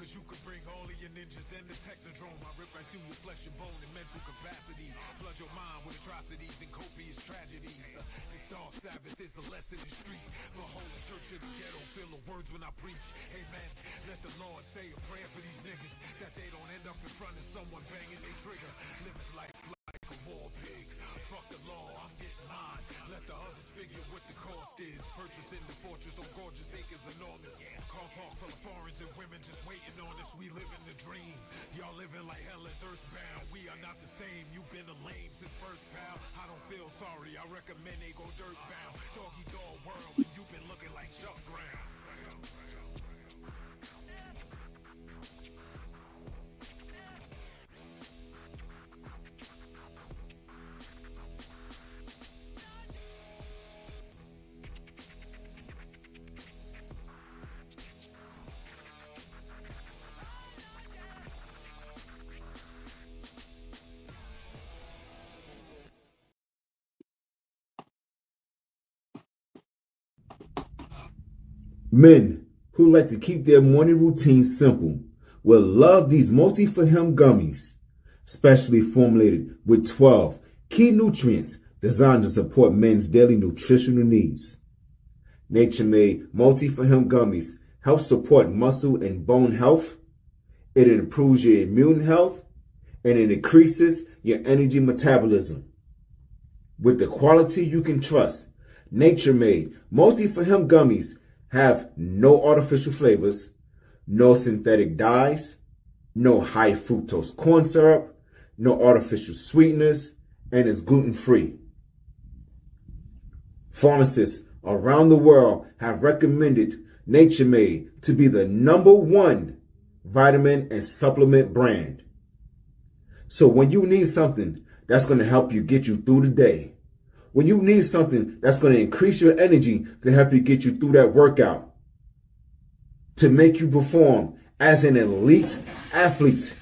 Cause you could bring all of your ninjas and the technodrome. I rip right through your flesh and bone and mental capacity. Flood your mind with atrocities and copious tragedies. This dark Sabbath is a lesson in street. Behold the church of the ghetto, feel the words when I preach. Amen. Let the Lord say a prayer for these niggas, that they don't end up in front of someone banging their trigger. Living life like a war pig. Fuck the law, I'm getting mine. Let the others figure what the cost is. Purchasing the fortress on gorgeous acres enormous. Car park full of foreigners and women just waiting on us. We living the dream. Y'all living like hell is earthbound. We are not the same. You've been a lame since birth, pal. I don't feel sorry. I recommend they go dirt bound. Doggy dog world, and you've been looking like Chuck Brown. Men who like to keep their morning routine simple will love these multi-for-him gummies, specially formulated with 12 key nutrients designed to support men's daily nutritional needs. Nature-made multi-for-him gummies help support muscle and bone health. It improves your immune health, and it increases your energy metabolism. With the quality you can trust, nature-made multi-for-him gummies have no artificial flavors, no synthetic dyes, no high fructose corn syrup, no artificial sweeteners, and is gluten-free. Pharmacists around the world have recommended Nature Made to be the #1 vitamin and supplement brand. So when you need something that's going to help you get you through the day, when you need something that's going to increase your energy to help you get you through that workout, to make you perform as an elite athlete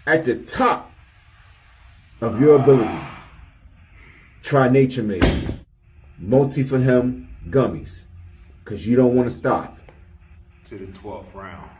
at the top of your ability, try Nature Made Multi-for-Him gummies, because you don't want to stop to the 12th round.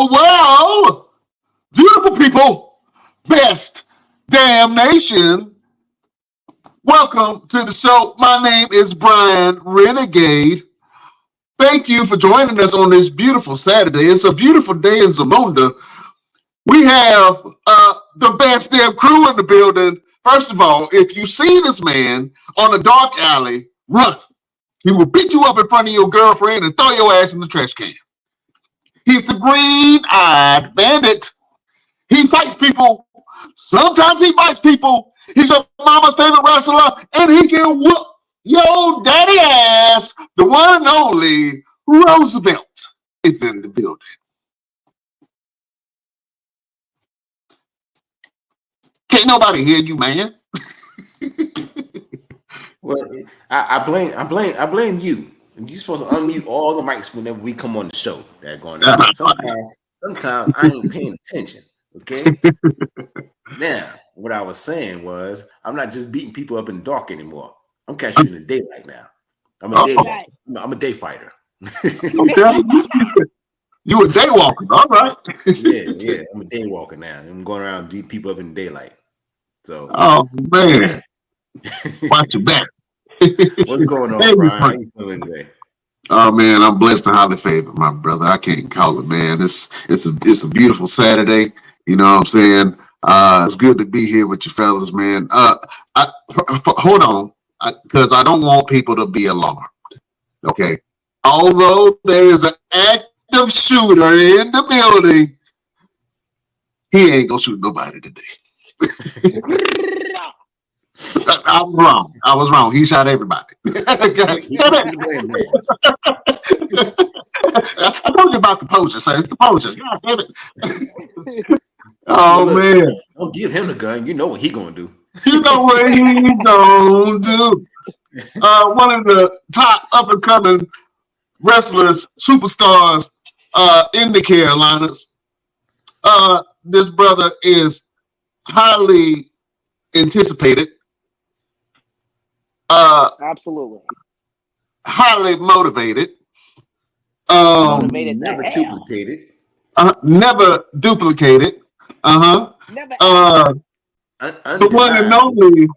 Well, beautiful people, best damn nation. Welcome to the show. My name is Brian Renegade. Thank you for joining us on this beautiful Saturday. It's a beautiful day in Zamunda. We have the best damn crew in the building. First of all, if you see this man on a dark alley, run. He will beat you up in front of your girlfriend and throw your ass in the trash can. He's the green-eyed bandit. He fights people. Sometimes he bites people. He's your mama's favorite wrestler, and he can whoop your daddy ass. The one and only Roosevelt is in the building. Can't nobody hear you, man. Well, I blame you. You're supposed to unmute all the mics whenever we come on the show. That going on. Sometimes I ain't paying attention. Okay. Now, what I was saying was, I'm not just beating people up in the dark anymore. I'm catching you in the daylight now. I'm a day walker. I'm a day fighter. Okay. You a day walker, all right? Yeah. I'm a day walker now. I'm going around beating people up in the daylight. So, oh man, watch your back. What's going on, Brian? How you feeling today? Oh man, I'm blessed and highly favored, my brother. I can't call it, man. It's a beautiful Saturday. You know what I'm saying? It's good to be here with you fellas, man. Hold on, because I don't want people to be alarmed. Okay, although there is an active shooter in the building, he ain't gonna shoot nobody today. I'm wrong. I was wrong. He shot everybody. I told you about the poser, sir. It's the poser. God damn it. Oh, look, man. Don't give him the gun. You know what he gonna do. You know what he gonna do. One of the top up-and-coming wrestlers, superstars in the Carolinas. This brother is highly anticipated. Absolutely. Highly motivated. Motivated never duplicated. Never duplicated. Never. The one and only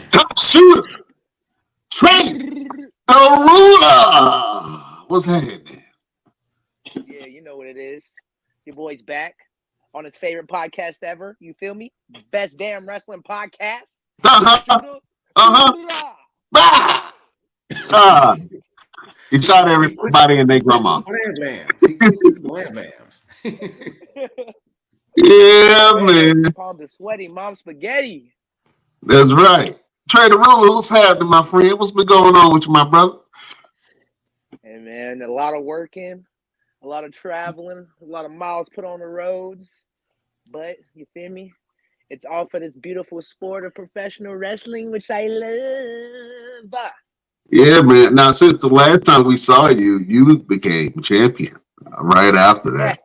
top shooter, Trey the Ruler. What's happening? Yeah, you know what it is. Your boy's back on his favorite podcast ever. You feel me? Best damn wrestling podcast. He shot everybody and their grandma. Yeah, man. Called the sweaty mom spaghetti. That's right. Trey the Ruler, what's happening, my friend? What's been going on with you, my brother? Hey, man, a lot of working, a lot of traveling, a lot of miles put on the roads. But, you feel me? It's all for this beautiful sport of professional wrestling, which I love. Yeah, man. Now, since the last time we saw you, you became champion right after that.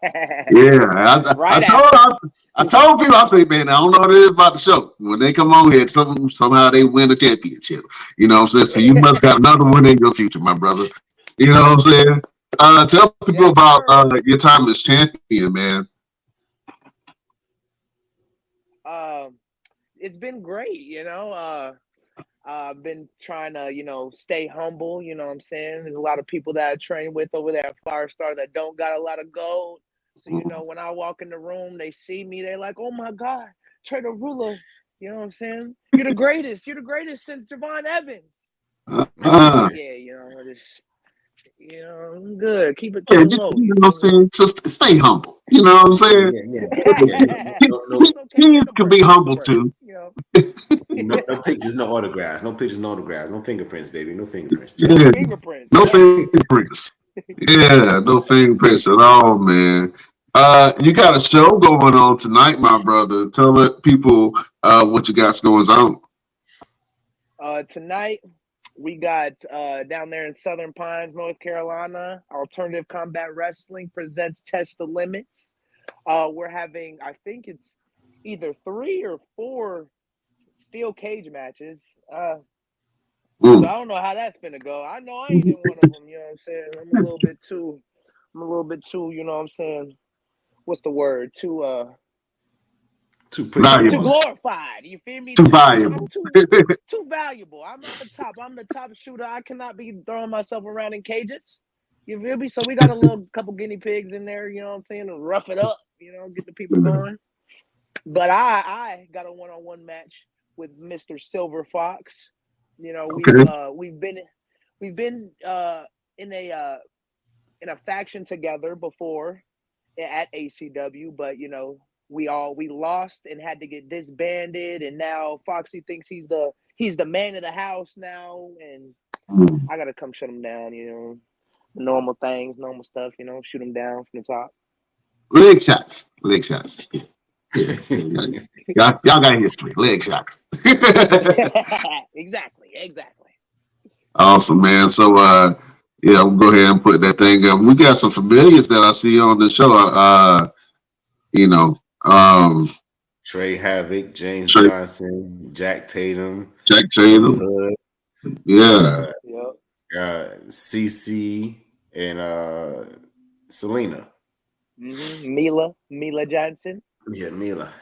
I told people, I say, man, I don't know what it is about the show. When they come on here, somehow they win a championship. You know what I'm saying? So you must have another one in your future, my brother. You know what I'm saying? Tell people about your time as champion, man. It's been great, you know. I've been trying to, stay humble, you know what I'm saying? There's a lot of people that I train with over there at Firestar that don't got a lot of gold. So, when I walk in the room, they see me, they're like, oh my God, Trey the Ruler, you know what I'm saying? You're the greatest. You're the greatest since Javon Evans. Yeah, I'm good. Keep it low. You know what I'm saying? Just stay humble. You know what I'm saying? Kids can be humble too. No pictures, no autographs. No pictures, no autographs. No fingerprints, baby. No fingerprints. Yeah. No fingerprints. Yeah, no fingerprints at all, man. You got a show going on tonight, my brother. Tell people what you got going on. Tonight, we got down there in Southern Pines, North Carolina, Alternative Combat Wrestling presents Test the Limits. We're having, I think it's either 3 or 4 steel cage matches. So I don't know how that's finna go. I know I ain't in one of them, you know what I'm saying? I'm a little bit too, you know what I'm saying? What's the word? Too glorified. You feel me? Too valuable. Too valuable. I'm the top. I'm the top shooter. I cannot be throwing myself around in cages. You feel me? So we got a couple guinea pigs in there, you know what I'm saying, to rough it up, get the people going. But I got a one-on-one match with Mr. Silver Fox. We've been in a faction together before at ACW, but we lost and had to get disbanded, and now Foxy thinks he's the man of the house now, and I gotta come shut him down. Normal things, normal stuff. Shoot him down from the top. Leg shots. Y'all got history. Leg shots. Exactly. Awesome, man. So, we'll go ahead and put that thing up. We got some familiars that I see on the show. Trey Havoc, James Johnson, Jack Tatum, Hood. Yeah. CC, and Selena. Mila Johnson. Yeah, Mila.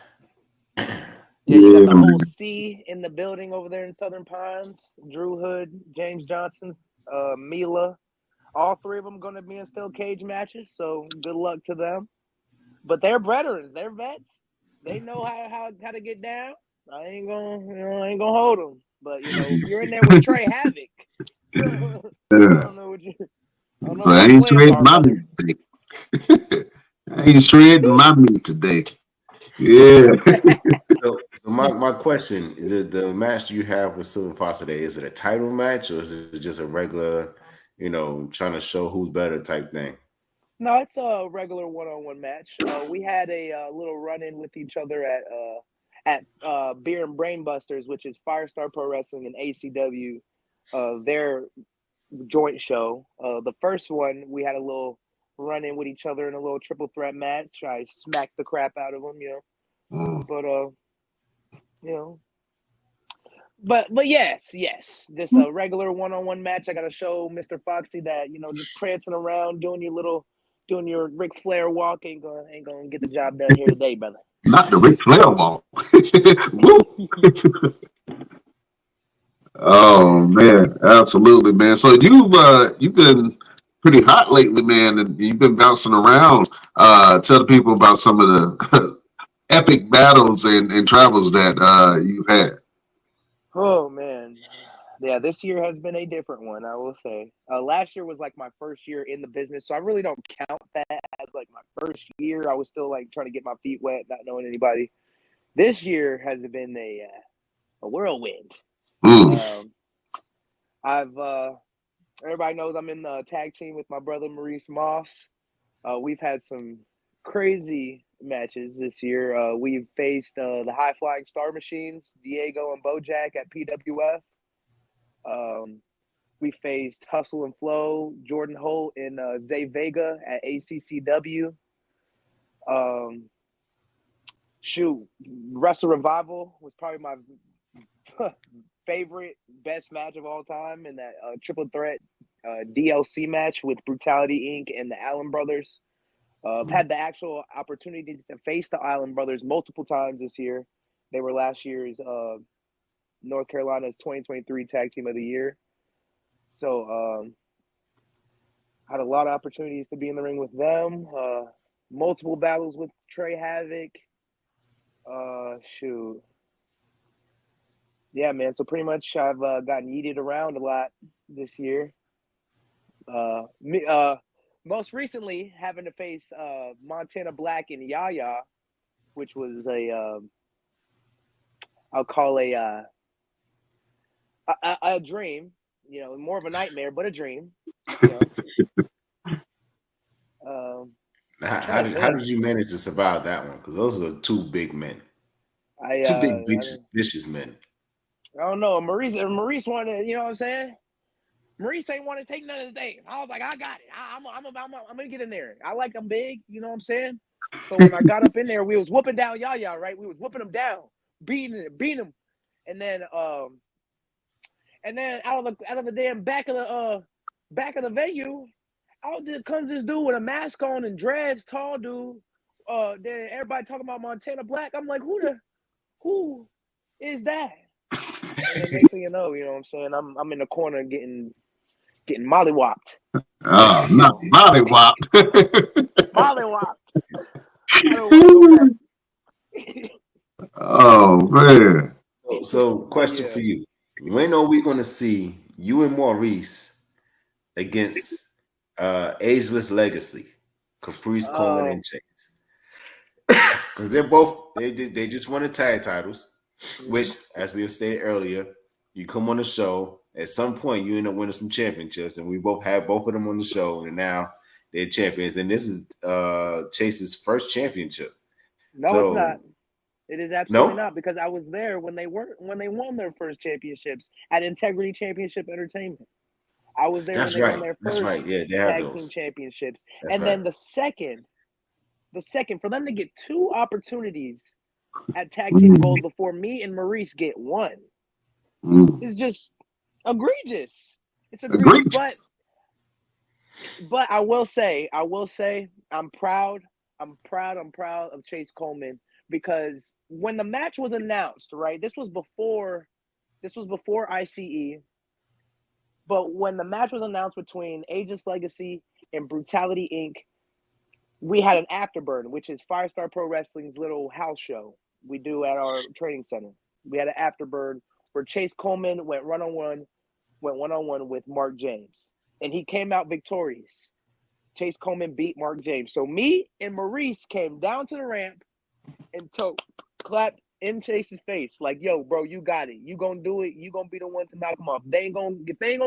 You got the whole C in the building over there in Southern Pines. Drew Hood, James Johnson, Mila. All three of them going to be in steel cage matches, so good luck to them. But they're veterans. They're vets. They know how to get down. I ain't gonna hold them. But if you're in there with Trey Havoc, I don't know what you. So I ain't shredding my meat today. Yeah. So my question: the match you have with Silver Fox today, is it a title match or is it just a regular, trying to show who's better type thing? No, it's a regular one-on-one match. We had a little run-in with each other at Beer and Brainbusters, which is Firestar Pro Wrestling and ACW, their joint show. The first one, we had a little run-in with each other in a little triple threat match. I smacked the crap out of them, But yes, just a regular one-on-one match. I got to show Mr. Foxy that just prancing around doing your Ric Flair walk ain't gonna get the job done here today, brother. Not the Ric Flair walk. Oh man, absolutely, man. So you've been pretty hot lately, man, and you've been bouncing around. Tell the people about some of the epic battles and travels that you've had. Oh man, yeah, this year has been a different one, I will say. Last year was like my first year in the business, so I really don't count that as like my first year. I was still like trying to get my feet wet, not knowing anybody. This year has been a whirlwind. Everybody knows I'm in the tag team with my brother Maurice Moss. We've had some crazy matches this year. We've faced the High Flying Star Machines, Diego and Bojack at PWF. We faced Hustle and Flow, Jordan Holt and Zay Vega at ACCW. Wrestle Revival was probably my favorite, best match of all time in that triple threat DLC match with Brutality Inc. and the Allen Brothers. I've had the actual opportunity to face the Allen Brothers multiple times this year. They were last year's North Carolina's 2023 Tag Team of the Year. So had a lot of opportunities to be in the ring with them. Multiple battles with Trey Havoc. Yeah, man. So pretty much I've gotten yeeted around a lot this year. Most recently having to face Montana Black and Yaya, which was I'll call a dream. More of a nightmare, but a dream. How did you manage to survive that one? Because those are two big men, two big vicious men. I don't know. Maurice wanted, you know what I'm saying? Maurice ain't want to take none of the things. I was like, I got it. I'm gonna get in there. I like them big, you know what I'm saying? So when I got up in there, we was whooping down Yaya, right? We was whooping him down, beating him, and then out of the damn back of the venue, out there comes this dude with a mask on and dreads, tall dude. Then everybody talking about Montana Black. I'm like, who is that? And then next thing you know what I'm saying? I'm in the corner getting mollywopped. Oh, not mollywopped. Mollywopped. Oh man. So question for you. When are we gonna see you and Maurice against Ageless Legacy, Caprice, Coleman, and Chase? because they just won the tag titles, which, as we have stated earlier, you come on the show at some point, you end up winning some championships, and we both had both of them on the show, and now they're champions. And this is Chase's first championship. No, it's not. It is absolutely No? not, because I was there when they won their first championships at Integrity Championship Entertainment. I was there when they won their That's first right. Yeah, they have tag those. team championships. That's And right. then the second, for them to get 2 opportunities at tag team gold before me and Maurice get one is just egregious. It's egregious. But I will say, I'm proud of Chase Coleman, because when the match was announced, right? This was before ICE. But when the match was announced between Aegis Legacy and Brutality Inc., we had an afterburn, which is Firestar Pro Wrestling's little house show we do at our training center. We had an afterburn where Chase Coleman went one-on-one with Mark James, and he came out victorious. Chase Coleman beat Mark James. So me and Maurice came down to the ramp and clapped in Chase's face, like, "Yo, bro, you got it. You gonna do it. You gonna be the one to knock him off. If they ain't gonna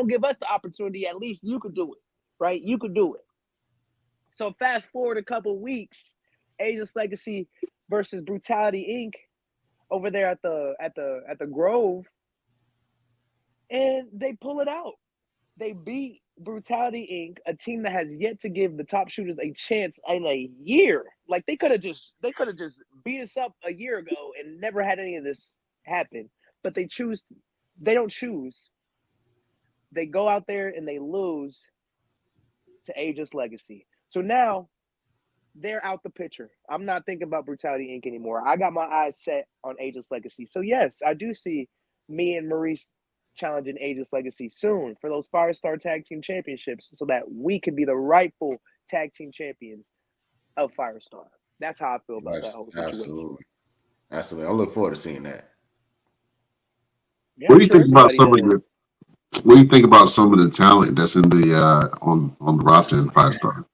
give us the opportunity, at least you could do it, right? You could do it." So fast forward a couple weeks, Aegis Legacy versus Brutality Inc. over there at the Grove, and they pull it out. They beat Brutality Inc., a team that has yet to give the top shooters a chance in a year. Like, they could have just beat us up a year ago and never had any of this happen. But they don't choose. They go out there and they lose to Aegis Legacy. So now they're out the picture. I'm not thinking about Brutality Inc. anymore. I got my eyes set on Aegis Legacy. So yes, I do see me and Maurice challenging Aegis Legacy soon for those Firestar Tag Team Championships, so that we can be the rightful tag team champions of Firestar. That's how I feel about that whole situation. Absolutely. I look forward to seeing that. Yeah, What do you think about some of the talent that's in the on the roster in Firestar?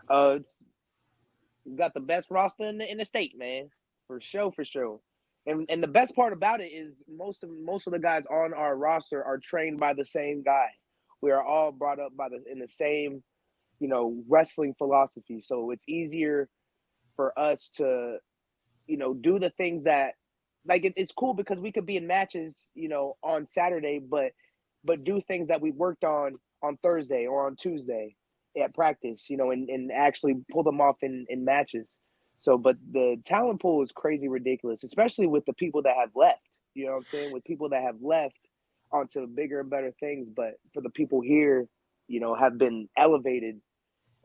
It's got the best roster in the state, man, for sure. And the best part about it is most of the guys on our roster are trained by the same guy. We are all brought up in the same, wrestling philosophy. So it's easier for us to, do the things that, like, it's cool because we could be in matches, on Saturday, but do things that we worked on Thursday or on Tuesday at practice, and actually pull them off in matches. So, but the talent pool is crazy ridiculous, especially with the people that have left. You know what I'm saying? With people that have left onto bigger and better things, but for the people here, have been elevated,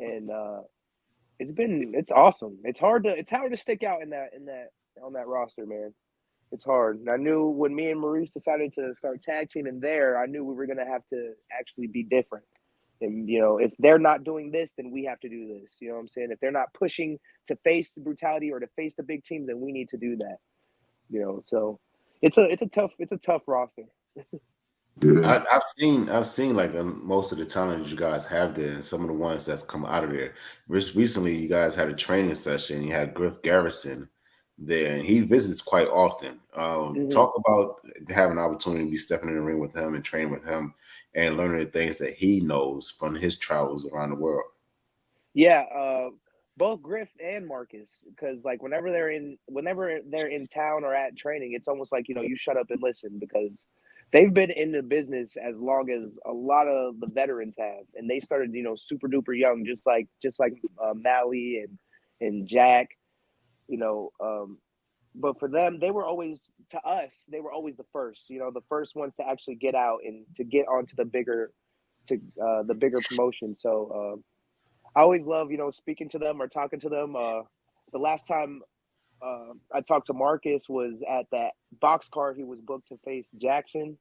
and it's awesome. It's hard to stick out on that roster, man. It's hard. And I knew when me and Maurice decided to start tag teaming there, I knew we were gonna have to actually be different. And, if they're not doing this, then we have to do this. You know what I'm saying? If they're not pushing to face Brutality or to face the big teams, then we need to do that. So it's a tough roster. Yeah. I've seen like most of the talent you guys have there, and some of the ones that's come out of there. Just recently, you guys had a training session. You had Griff Garrison there, and he visits quite often. Talk about having an opportunity to be stepping in the ring with him and training with him and learning the things that he knows from his travels around the world. Yeah, both Griff and Marcus, because like whenever they're in town or at training, it's almost like you shut up and listen, because they've been in the business as long as a lot of the veterans have, and they started super duper young, just like Mally and Jack, but for them, they were always the first, the first ones to actually get out and to get onto the bigger promotion. So I always love, speaking to them or talking to them. The last time I talked to Marcus was at that box card. He was booked to face Jackson,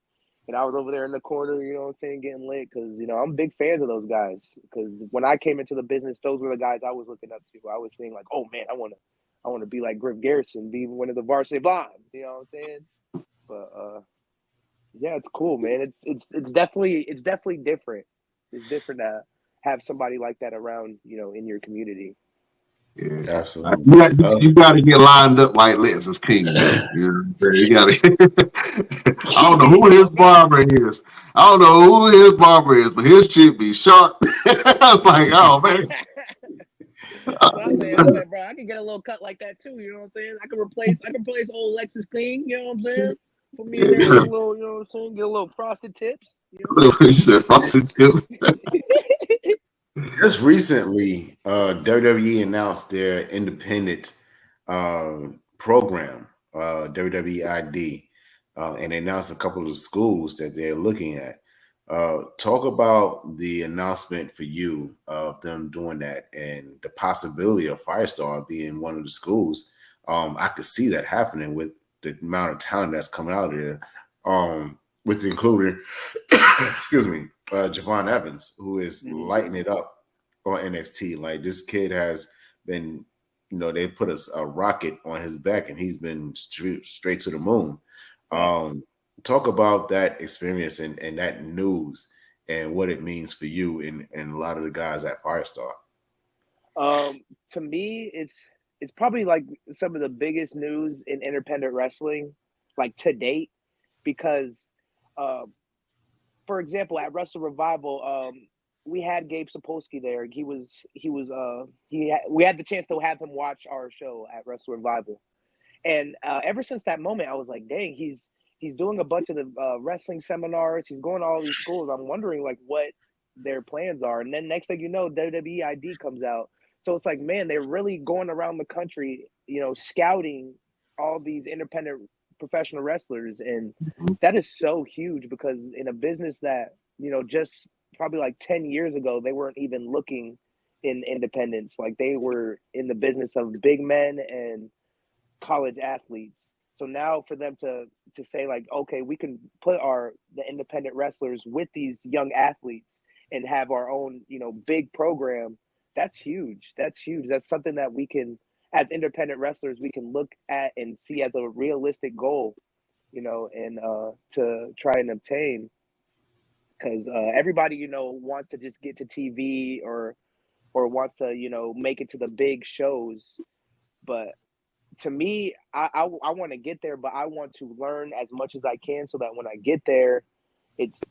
and I was over there in the corner, what I'm saying, getting lit, because I'm big fans of those guys. Because when I came into the business, those were the guys I was looking up to. I was saying like, oh man, I want to be like Griff Garrison, be one of the Varsity Blondes. You know what I'm saying? But yeah, it's cool, man. It's definitely different. It's different to have somebody like that around, in your community. Yeah. Absolutely. You got to get lined up like Lexus King, though. You got to. I don't know who his barber is. But his shit be sharp. I was like, oh man. That's what I'm saying, bro, I can get a little cut like that too. You know what I'm saying? I can replace old Lexus Clean. You know what I'm saying? Put me in there, get a little, you know what I'm saying? Get a little frosted tips. You know? Frosted tips. Just recently, WWE announced their independent program, WWE ID, and they announced a couple of the schools that they're looking at. Talk about the announcement for you of them doing that and the possibility of Firestar being one of the schools. I could see that happening with the amount of talent that's coming out of there, with including, excuse me, Javon Evans, who is lighting it up on NXT. Like, this kid has been, they put a rocket on his back and he's been straight to the moon. Talk about that experience and that news and what it means for you and a lot of the guys at Firestar. To me, it's probably like some of the biggest news in independent wrestling, like to date, because for example, at Wrestle Revival, we had Gabe Sapolsky there. We had the chance to have him watch our show at Wrestle Revival. And ever since that moment, I was like, dang, he's doing a bunch of the wrestling seminars. He's going to all these schools. I'm wondering like what their plans are. And then next thing you know, WWE ID comes out. So it's like, man, they're really going around the country, scouting all these independent professional wrestlers. And that is so huge because in a business that, just probably like 10 years ago, they weren't even looking in independence. Like they were in the business of big men and college athletes. So now for them to say like, okay, we can put the independent wrestlers with these young athletes and have our own, big program, that's huge. That's huge. That's something that we can, as independent wrestlers, we can look at and see as a realistic goal, and to try and obtain. Because everybody, wants to just get to TV or wants to, make it to the big shows. But to me, I want to get there, but I want to learn as much as I can so that when I get there, it's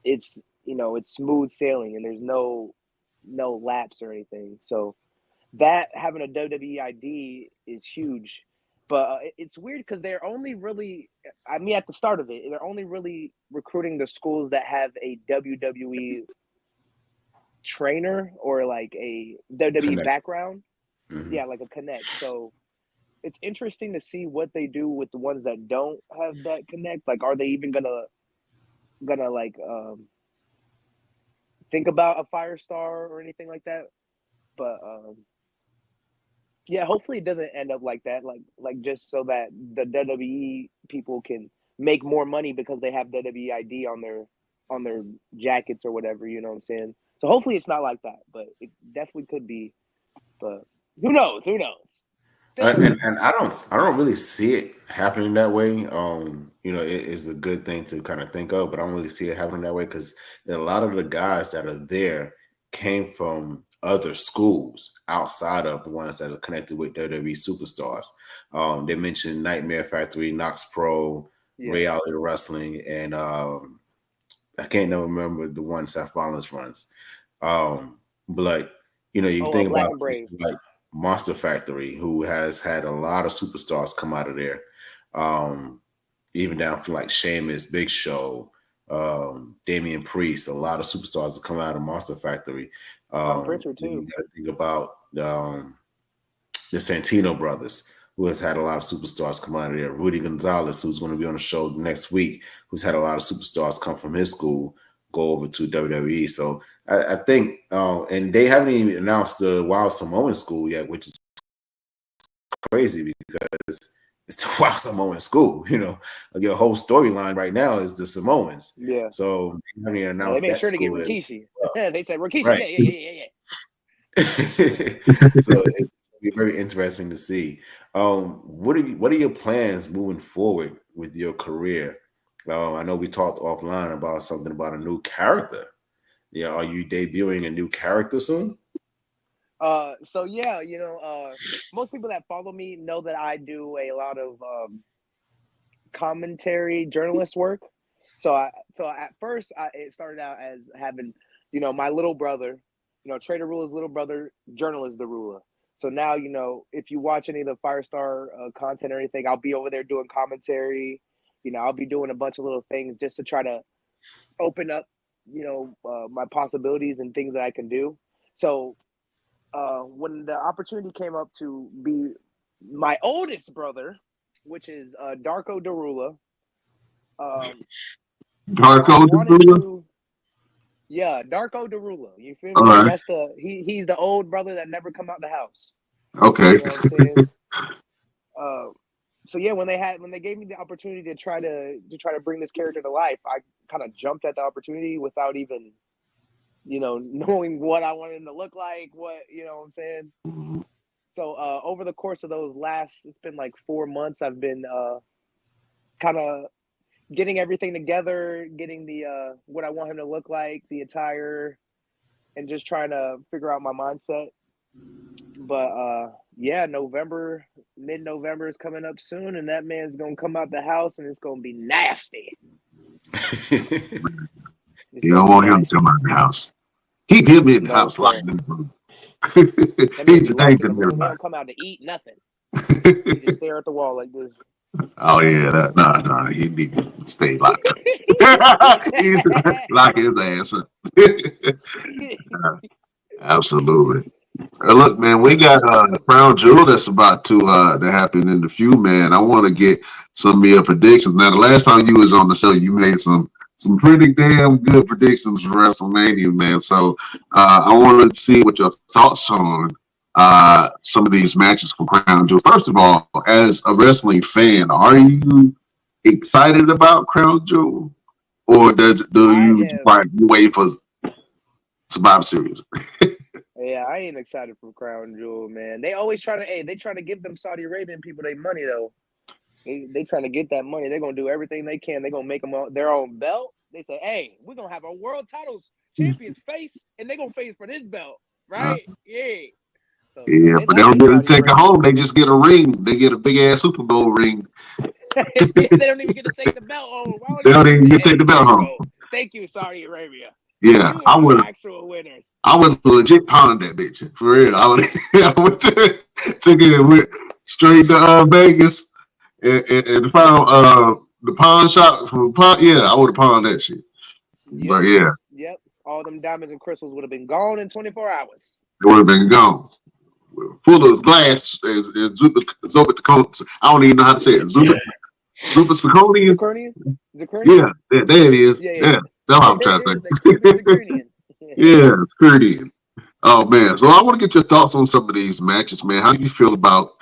smooth sailing and there's no lapse or anything. So that having a WWE ID is huge, but it's weird because they're only really, at the start of it, they're only really recruiting the schools that have a WWE trainer or like a WWE Connect. background. Mm-hmm. Yeah, like a connect. So it's interesting to see what they do with the ones that don't have that connect. Like, are they even gonna like think about a Firestar or anything like that? But yeah, hopefully it doesn't end up like that. Like just so that the WWE people can make more money because they have WWE ID on their jackets or whatever. You know what I'm saying? So hopefully it's not like that, but it definitely could be. But who knows? Who knows? And I don't really see it happening that way. It is a good thing to kind of think of, but I don't really see it happening that way because a lot of the guys that are there came from other schools outside of the ones that are connected with WWE superstars. They mentioned Nightmare Factory, Knox Pro, Reality Wrestling, and I can't remember the one Seth Rollins runs. But you think about this, like Monster Factory, who has had a lot of superstars come out of there, even down from like Sheamus, Big Show, Damian Priest. A lot of superstars have come out of Monster Factory. Pritchard too. You got to think about the Santino brothers, who has had a lot of superstars come out of there. Rudy Gonzalez, who's going to be on the show next week, who's had a lot of superstars come from his school, go over to WWE. So I think, and they haven't even announced the Wild Samoan school yet, which is crazy because it's the Wild Samoan school. Your whole storyline right now is the Samoans. Yeah. So they haven't even announced they made sure to get Rikishi. They said Rikishi. Right. Yeah. So it's be very interesting to see. What are your plans moving forward with your career? I know we talked offline about something about a new character. Are you debuting a new character soon? So yeah, most people that follow me know that I do a lot of commentary journalist work. So at first, it started out as having, my little brother, Trader Ruler's little brother, journalist Darula. So now, if you watch any of the Firestar content or anything, I'll be over there doing commentary. I'll be doing a bunch of little things just to try to open up, my possibilities and things that I can do. So when the opportunity came up to be my oldest brother, which is Darko Darula, I Darko wanted Dula? to. Yeah, Darko Darula. You feel All me? Like right. that's he's the old brother that never come out the house. Okay. You know what I'm saying? Uh, so yeah, when they gave me the opportunity to try to bring this character to life, I kind of jumped at the opportunity without even knowing what I wanted him to look like. What I'm saying? So over the course of it's been like 4 months. I've been kind of getting everything together, getting the what I want him to look like, the attire, and just trying to figure out my mindset. But yeah, mid-November is coming up soon, and that man's gonna come out the house, and it's gonna be nasty. It's You gonna don't be want him to nasty. come out the house. Keep him in the No, house, locked sir. in the room. That man He's be a locked in danger the to room. He everybody. don't come out to eat nothing. He just stare at the wall like this. Oh yeah, nah, he need to stay locked up. He's lock his ass up. Absolutely. Look, man, we got the crown jewel that's about to happen in the few, man. I want to get some of your predictions. Now, the last time you was on the show, you made some pretty damn good predictions for WrestleMania, man. So I want to see what your thoughts on some of these matches from Crown Jewel. First of all, as a wrestling fan, are you excited about Crown Jewel, or do I you just am. like wait for Survivor Series? Yeah, I ain't excited for Crown Jewel, man. They always they try to give them Saudi Arabian people their money though. They trying to get that money. They're gonna do everything they can. They're gonna make them their own belt. They say, hey, we're gonna have a world titles champions face, and they're gonna face for this belt, Uh, right? Yeah. So Yeah, they but they like don't they get to Saudi take it Arabian. home. They just get a ring. They get a big ass Super Bowl ring. They don't even get to take the belt home. Why would They you don't do even that? get to take Hey, the belt there you home. go. Thank you, Saudi Arabia. Yeah, You are the actual winners. I would legit pound that bitch for real. I would took it with straight to Vegas and found the pawn shop from pawn. Yeah, I would have pawned that shit. But Yep. yeah, Yep. All them diamonds and crystals would have been gone in 24 hours. it would have been gone. Full of glass as Zuba, I don't even know how to say it. Zuba Zirconian. Zakurnian? Yeah, Zakurnian? there it is. Yeah, Yeah, yeah. that's what I'm trying to The say. Zakurnian. Yeah, it's pretty. Oh man, so I want to get your thoughts on some of these matches, man. How do you feel about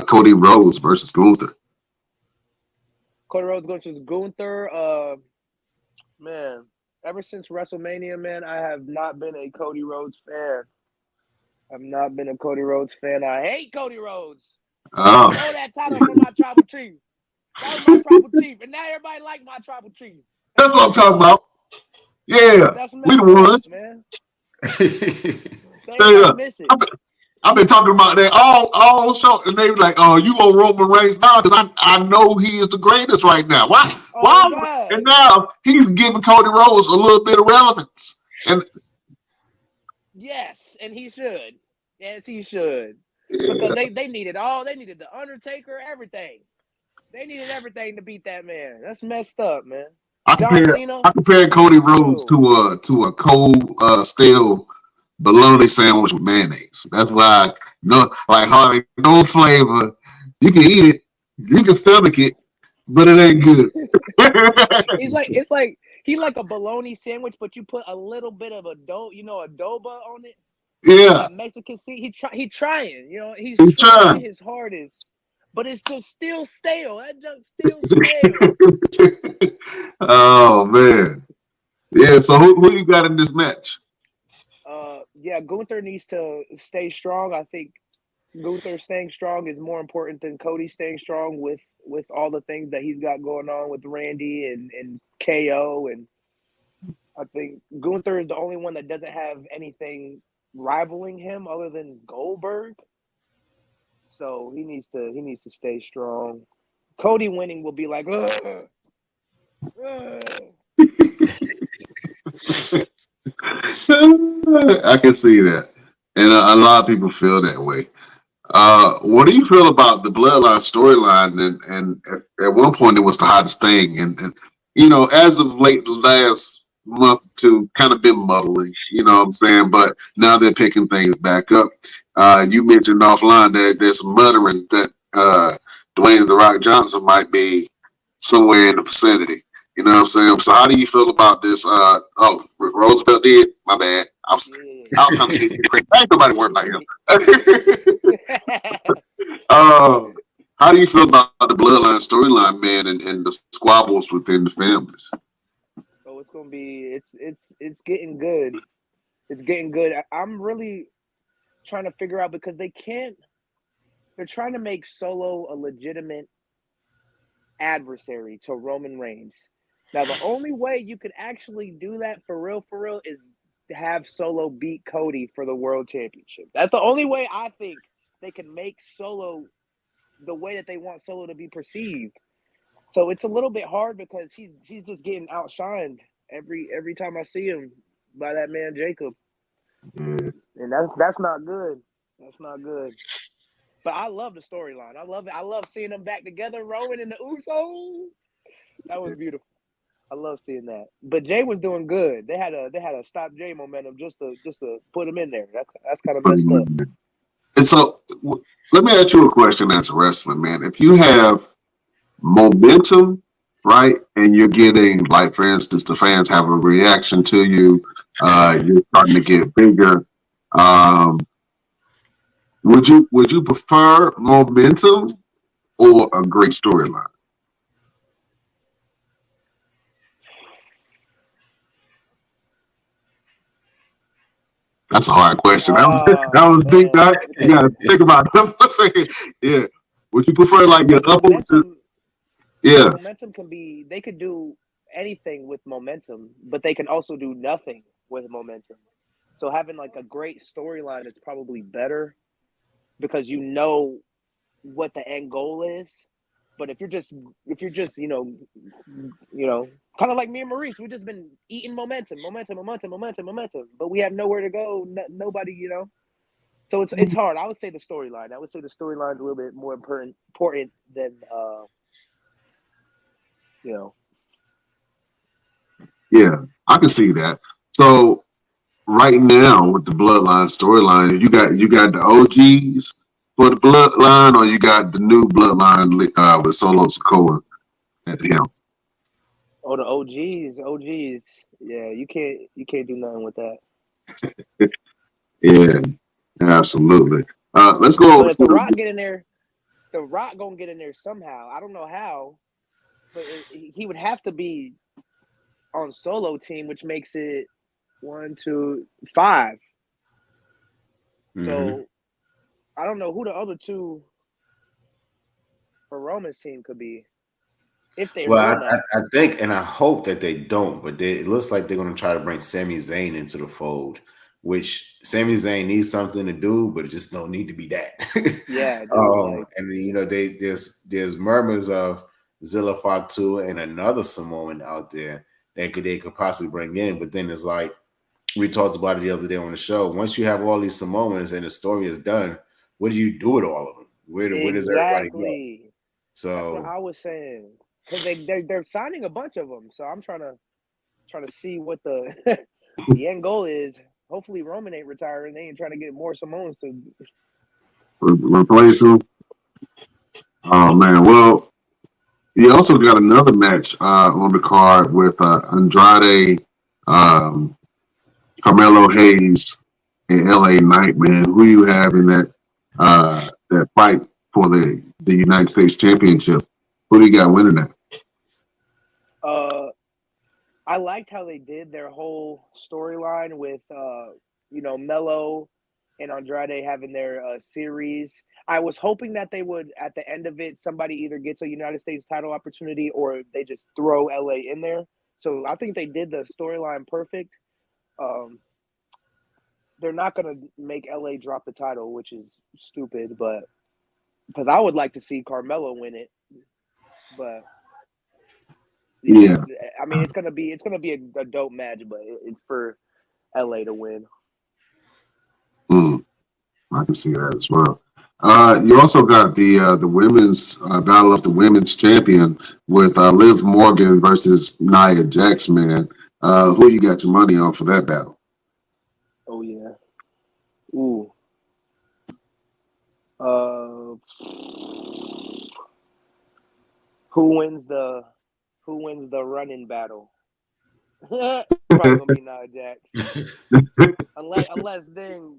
Cody Rhodes versus Gunther? Cody Rhodes versus Gunther. Man, ever since WrestleMania, man, I have not been a Cody Rhodes fan. I've not been a Cody Rhodes fan. I hate Cody Rhodes. Oh, Stole that title from my tribal chief. That was my tribal chief, and now everybody like my tribal chief. That's that's what I'm messed talking up. about. Yeah, That's we the messed up, ones. man. They Yeah. miss it. I've been talking about that all show, and they were like, "Oh, you on Roman Reigns now?" Because I know he is the greatest right now. Why? Oh Why? God. And now he's giving Cody Rhodes a little bit of relevance. And Yes, and he should. Yes, he should. Because yeah, they needed the Undertaker, everything. They needed everything to beat that man. That's messed up, man. I John compare Cena, I compare Cody Rhodes ew. to a cold stale bologna sandwich with mayonnaise. That's why no like hardly no flavor. You can eat it, you can stomach it, but it ain't good. It's like he like a bologna sandwich, but you put a little bit of adobo on it. Yeah, That Mexican he trying, he's he's trying trying. his hardest, but it's just still stale. That junk's still stale. Oh man, yeah. So who you got in this match? Yeah, Gunther needs to stay strong. I think Gunther staying strong is more important than Cody staying strong with all the things that he's got going on with Randy and KO, and I think Gunther is the only one that doesn't have anything rivaling him other than Goldberg. So he needs to stay strong. Cody winning will be like, ugh, ugh. I can see that, and a lot of people feel that way. What do you feel about the Bloodline storyline? And at one point, it was the hottest thing, and as of late, the last month or two, kind of been muddling. You know what I'm saying? But now they're picking things back up. You mentioned offline that there's some muttering that Dwayne the Rock Johnson might be somewhere in the vicinity. You know what I'm saying? So how do you feel about this? Roosevelt did. My bad. I was trying to get you crazy. Ain't nobody worried about him. How do you feel about the Bloodline storyline, man, and the squabbles within the families? So it's gonna be it's getting good. It's getting good. I'm really trying to figure out because they're trying to make Solo a legitimate adversary to Roman Reigns. Now the only way you could actually do that for real is to have Solo beat Cody for the world championship. That's the only way I think they can make Solo the way that they want Solo to be perceived. So it's a little bit hard because he's just getting outshined every time I see him by that man Jacob. And that's not good. That's not good. But I love the storyline. I love it. I love seeing them back together, Roman and the Usos. That was beautiful. I love seeing that. But Jay was doing good. They had a stop Jay momentum just to put him in there. That's kind of messed up. And so, let me ask you a question as a wrestler, man. If you have momentum, right, and you're getting, like, for instance, the fans have a reaction to you, you're starting to get bigger. Would you prefer momentum or a great storyline? That's a hard question. That was deep. You gotta think about it. Yeah. Would you prefer like your Because couple to? Yeah. momentum they could do anything with momentum, but they can also do nothing with momentum. So having like a great storyline is probably better because you know what the end goal is. But if you're just kind of like me and Maurice, we've just been eating momentum, but we have nowhere to go. Nobody. So it's hard. I would say the storyline. I would say the storyline is a little bit more important than Yeah, I can see that. So right now with the Bloodline storyline, you got the OGs for the Bloodline, or you got the new Bloodline with Solo Sikoa at the helm. Oh, the OGs. Yeah, you can't do nothing with that. Yeah, absolutely. Let's go over But if to The Rock get in there, The Rock gonna get in there somehow. I don't know how, but he would have to be on Solo team, which makes it 1, 2, 5. So I don't know who the other two for Roman's team could be. If they're doing that. I think and I hope that they don't, but it looks like they're going to try to bring Sami Zayn into the fold, which Sami Zayn needs something to do, but it just don't need to be that. Yeah. And there's murmurs of Zilla Fatu and another Samoan out there that they could possibly bring in, but then it's like we talked about it the other day on the show. Once you have all these Samoans and the story is done, what do you do with all of them? Where does everybody go? So that's what I was saying. Because they're signing a bunch of them, so I'm trying to see what the the end goal is. Hopefully, Roman ain't retiring. They ain't trying to get more Samoans to replace him. Oh man, well, you also got another match on the card with Andrade, Carmelo Hayes, and LA Knight. Man, who you have in that fight for the United States Championship? Who do you got winning that? I liked how they did their whole storyline with Melo and Andrade having their series. I was hoping that they would, at the end of it, somebody either gets a United States title opportunity or they just throw LA in there. So I think they did the storyline perfect. they're not gonna make LA drop the title, which is stupid. But because I would like to see Carmelo win it, but Yeah. I mean it's gonna be a dope match, but it's for LA to win. I can see that as well. You also got the women's battle of the women's champion with Liv Morgan versus Nia Jax. Man, who you got your money on for that battle? Oh yeah. Ooh. Who wins the running battle? Probably gonna be Nia Jax. unless then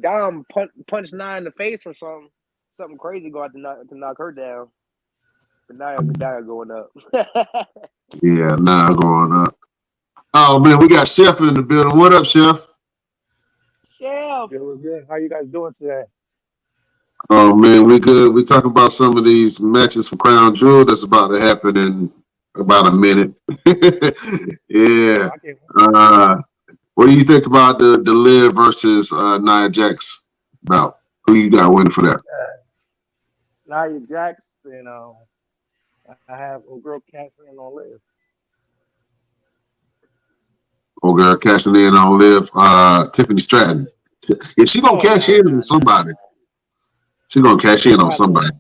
Dom punch Nia in the face or something crazy go out to knock her down. But Nia going up. Yeah, now going up. Oh man, we got Chef in the building. What up, Chef? Yeah. Good. How you guys doing today? Oh man, we good. We talking about some of these matches from Crown Jewel that's about to happen in about a minute. Yeah. What do you think about the Liv versus Nia Jax bout? Who you got winning for that? Nia Jax, I have a girl cashing in on Liv. Oh girl, cashing in on Liv. Tiffany Stratton. If she gonna cash in on somebody, she gonna cash in on somebody.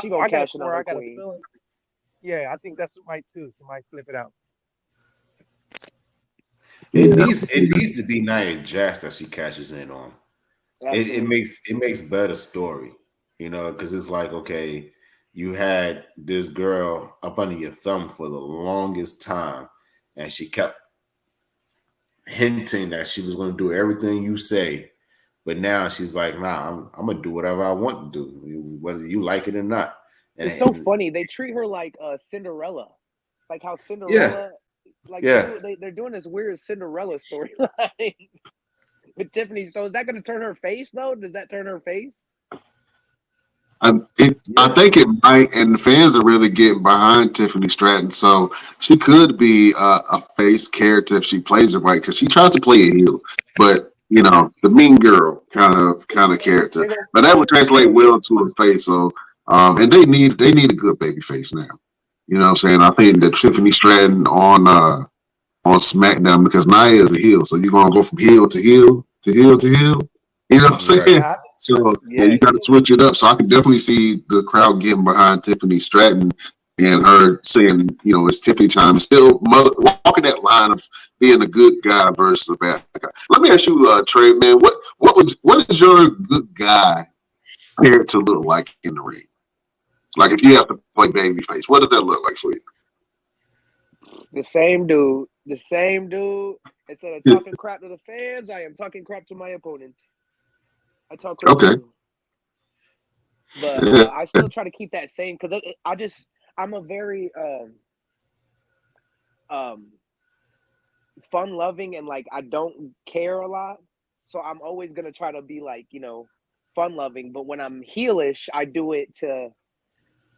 She gonna cash in on her queen. Yeah, I think that's right too. She might flip it out. It needs to be Nia Jax that she cashes in on. It makes better story, because it's like, okay, you had this girl up under your thumb for the longest time, and she kept hinting that she was going to do everything you say, but now she's like, nah, I'm gonna do whatever I want to do, whether you like it or not. And it's so funny. They treat her like Cinderella, like how Cinderella. Yeah. They're doing this weird Cinderella storyline with Tiffany. So is that going to turn her face, though? Does that turn her face? I think it might, and the fans are really getting behind Tiffany Stratton, so she could be a face character if she plays it right, because she tries to play a heel, but the mean girl kind of character. But that would translate well to a face. So, and they need a good baby face now. You know what I'm saying? I think that Tiffany Stratton on SmackDown, because Nia is a heel, so you're gonna go from heel to heel to heel to heel. You know what I'm saying? Right. So you got to switch it up. So I can definitely see the crowd getting behind Tiffany Stratton and her saying, it's Tiffany time. Still walking that line of being a good guy versus a bad guy. Let me ask you, Trey, man, what is your good guy character look like in the ring? Like if you have to play babyface, what does that look like for you? The same dude. Instead of talking crap to the fans, I am talking crap to my opponent. I talk crap to you. But I still try to keep that same, because I'm a very fun loving, and like I don't care a lot. So I'm always gonna try to be like, fun loving. But when I'm heelish, I do it to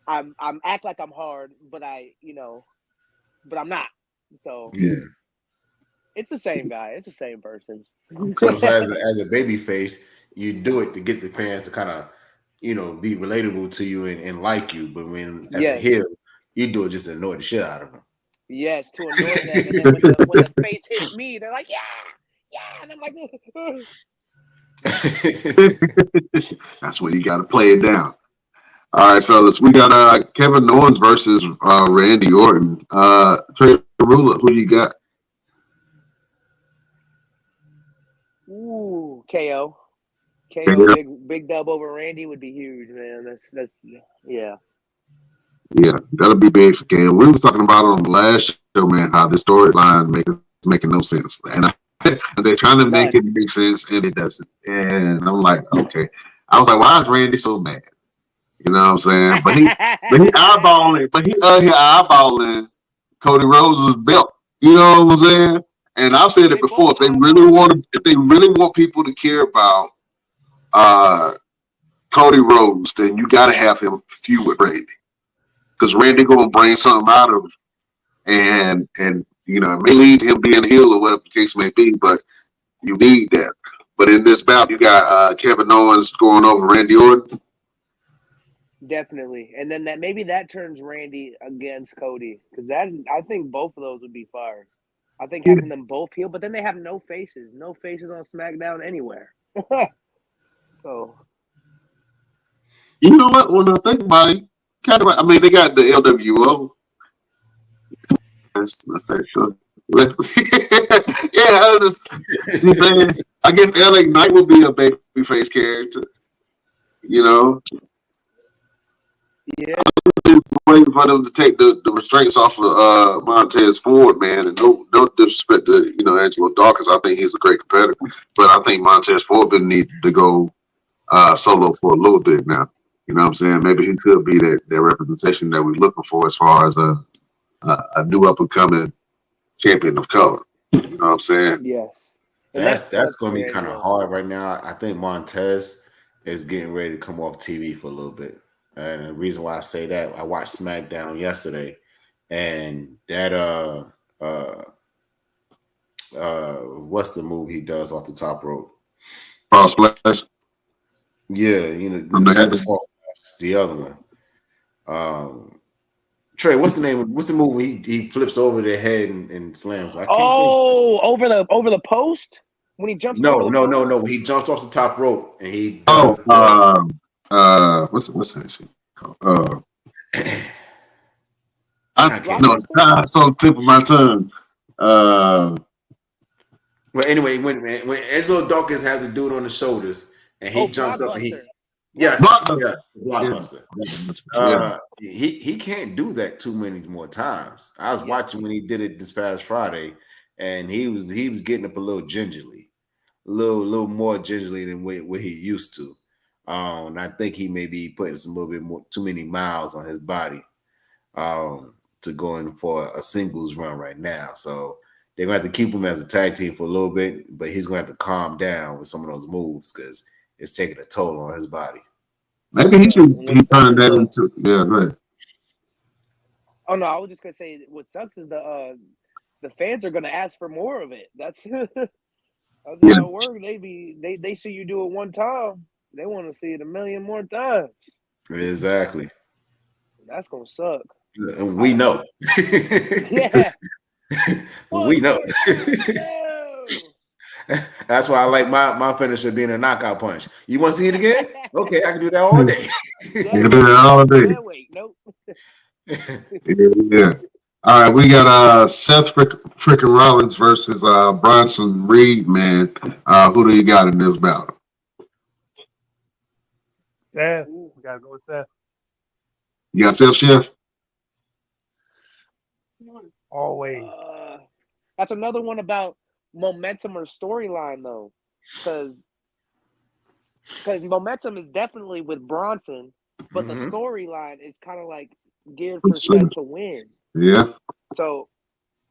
I'm act like I'm hard, but but I'm not. So yeah, it's the same guy. It's the same person. So as a baby face, you do it to get the fans to kind of, be relatable to you and like you. But when as a heel, you do it just to annoy the shit out of them. Yes, to annoy them. And then when the face hits me, they're like, yeah, and I'm like, that's when you got to play it down. All right, fellas, we got Kevin Owens versus Randy Orton. Trey Rula, who you got? Ooh, KO, big dub over Randy would be huge, man. That's yeah. Yeah, that'll be big for KO. We was talking about it on the last show, man, how the storyline making no sense, and they're trying to make it make sense, and it doesn't. And I'm like, okay. I was like, why is Randy so mad? You know what I'm saying? But he eyeballing Cody Rhodes' belt. You know what I'm saying? And I've said it before. If they really want people to care about Cody Rhodes, then you got to have him feud with Randy, because Randy gonna bring something out of him, and it may lead to him being heel or whatever the case may be. But You need that. But in this bout, you got Kevin Owens going over Randy Orton. Definitely. And then maybe that turns Randy against Cody. Because I think both of those would be fire. I think having them both heel, but then they have no faces. No faces on SmackDown anywhere. So you know what? When I think about it, kind of. I mean, they got the LWO. That's sure. Yeah, I guess LA Knight would be a babyface character. You know, yeah. waiting for them to take the restraints off of Montez Ford, man. And no disrespect to Angelo Dawkins. I think he's a great competitor, but I think Montez Ford didn't need to go solo for a little bit now. You know what I'm saying? Maybe he could be that representation that we're looking for as far as a new up and coming champion of color. You know what I'm saying? Yeah. That's going to be kind of hard right now. I think Montez is getting ready to come off TV for a little bit. And the reason why I say that, I watched SmackDown yesterday, and that what's the move he does off the top rope? Cross splash. Yeah, that's the other one. Trey, what's the name? What's the move where he flips over their head and slams? I can't think. Over the post when he jumps. No. He jumps off the top rope and he does. What's that shit called? It's on the tip of my tongue. Well, anyway, when Angelo Dawkins has the dude on the shoulders and he jumps up and he. Yes, blockbuster. He can't do that too many more times. I was watching when he did it this past Friday, and he was getting up a little gingerly, a little more gingerly than what he used to. And I think he may be putting a little bit more too many miles on his body to go in for a singles run right now. So they're gonna have to keep him as a tag team for a little bit, but he's gonna have to calm down with some of those moves because it's taking a toll on his body. Maybe he should turn that into. Yeah, go ahead. Oh no, I was just gonna say what sucks is the fans are gonna ask for more of it. That's how it works. They see you do it one time, they want to see it a million more times. Exactly. That's gonna suck. And we know. Yeah. We know. That's why I like my finisher being a knockout punch. You want to see it again? Okay, I can do that all day. You can do that all day. Wait, nope. Yeah. All right, we got Seth freaking Rollins versus Bronson Reed, man. Who do you got in this battle? Seth. We gotta go with Seth. You got Seth, Chef? Always. That's another one about momentum or storyline, though, because momentum is definitely with Bronson, but the storyline is kind of like geared for Seth to win. Yeah. So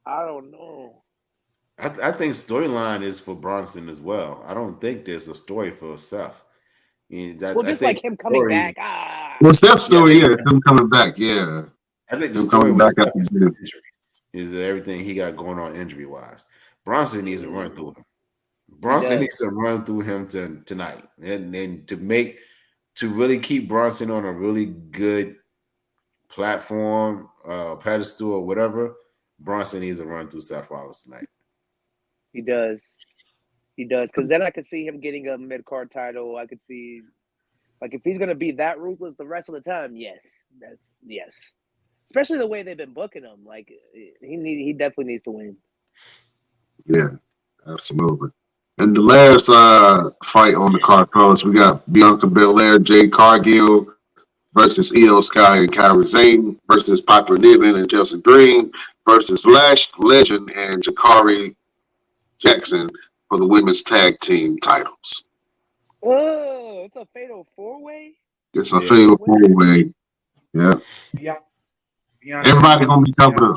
I don't know. I think storyline is for Bronson as well. I don't think there's a story for Seth. Just like him coming back. Well, Seth's story, him coming back. Yeah. I think the story was is everything he got going on injury wise. Bronson needs to run through him. Bronson needs to run through him tonight, and to really keep Bronson on a really good platform, pedestal or whatever. Bronson needs to run through Seth Rollins tonight. He does, because then I could see him getting a mid-card title. I could see, like, if he's going to be that ruthless the rest of the time, yes. Especially the way they've been booking him, like he definitely needs to win. Yeah, absolutely. And the last fight on the card, fellas, we got Bianca Belair, Jade Cargill versus Io Sky and Kairi Sane versus Piper Niven and Chelsea Green versus Lash Legend and Jakari Jackson for the women's tag team titles. Oh, it's a fatal four-way? It's a fatal four-way. Yeah. Everybody gonna be jumping up.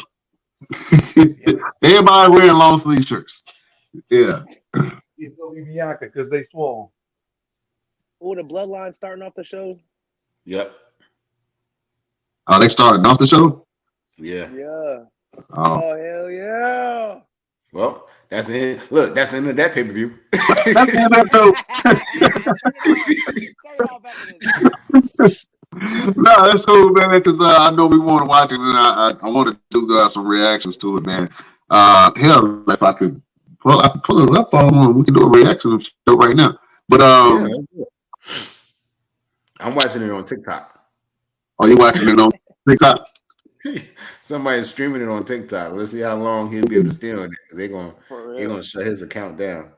Everybody wearing long sleeve shirts. Yeah. It's gonna be Bianca because they swole. Oh, the bloodline starting off the show. Yep. Oh, they starting off the show? Yeah. Yeah. Oh hell yeah. Well, That's it. Look, that's the end of that pay per view. No, that's cool, man. Because I know we want to watch it, and I want to do some reactions to it, man. Hell, if I could pull it up on, we can do a reaction show right now. But I'm watching it on TikTok. Are you watching it on TikTok? Somebody's streaming it on TikTok. Let's see how long he'll be able to stay on it because they're gonna shut his account down.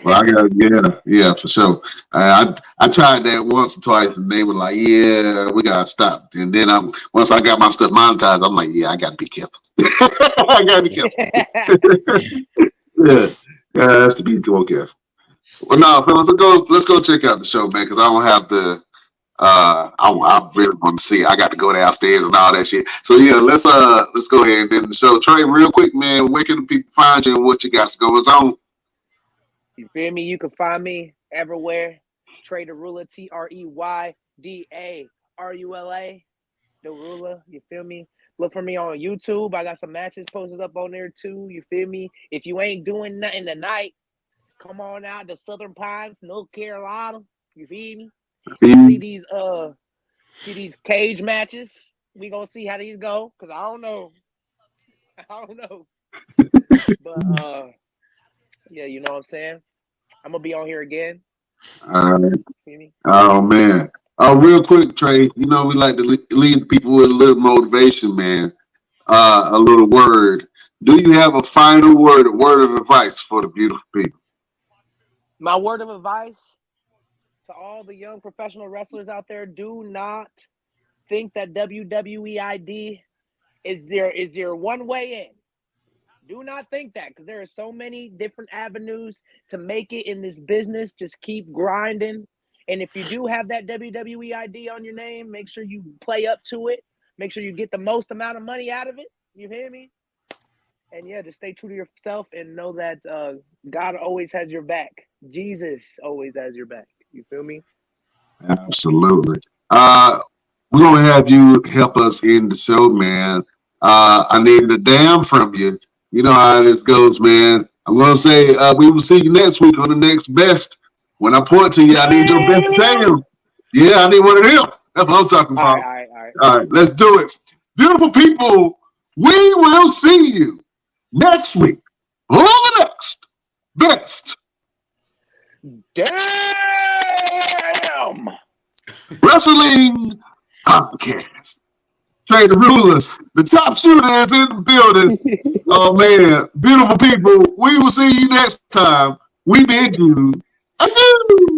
Well, I got for sure. I tried that once or twice, and they were like, "Yeah, we gotta stop." And then once I got my stuff monetized, I'm like, "Yeah, I gotta be careful. I gotta be careful." yeah, has to be more careful. Well, no, so let's go check out the show, man, because I don't have the. I really want to see it. I got to go downstairs and all that shit. So yeah, let's go ahead and end the show. Trey, real quick, man, where can the people find you and what you got going on? You feel me? You can find me everywhere. Trey the Ruler, TreyDarula, the Ruler. You feel me? Look for me on YouTube. I got some matches posted up on there too. You feel me? If you ain't doing nothing tonight, come on out to Southern Pines, North Carolina. You feel me? See these cage matches. We gonna see how these go, cause I don't know. But yeah, you know what I'm saying. I'm gonna be on here again. All right. Oh man. Real quick, Trey. You know we like to lead people with a little motivation, man. A little word. Do you have a final word, a word of advice for the beautiful people? My word of advice to all the young professional wrestlers out there: do not think that WWE ID is your one way in. Do not think that, because there are so many different avenues to make it in this business. Just keep grinding. And if you do have that WWE ID on your name, make sure you play up to it. Make sure you get the most amount of money out of it. You hear me? And yeah, just stay true to yourself and know that God always has your back. Jesus always has your back. You feel me? Absolutely. We're going to have you help us in the show, man. I need the damn from you. You know how this goes, man. I'm going to say we will see you next week on the next best. When I point to you, I need your best damn. Yeah, I need one of them. That's what I'm talking about. All right, let's do it. Beautiful people, we will see you next week on the next best. Damn! Wrestling podcast. Trey the Ruler, the top shooter is in the building. Oh man, beautiful people. We will see you next time. We bid you adieu.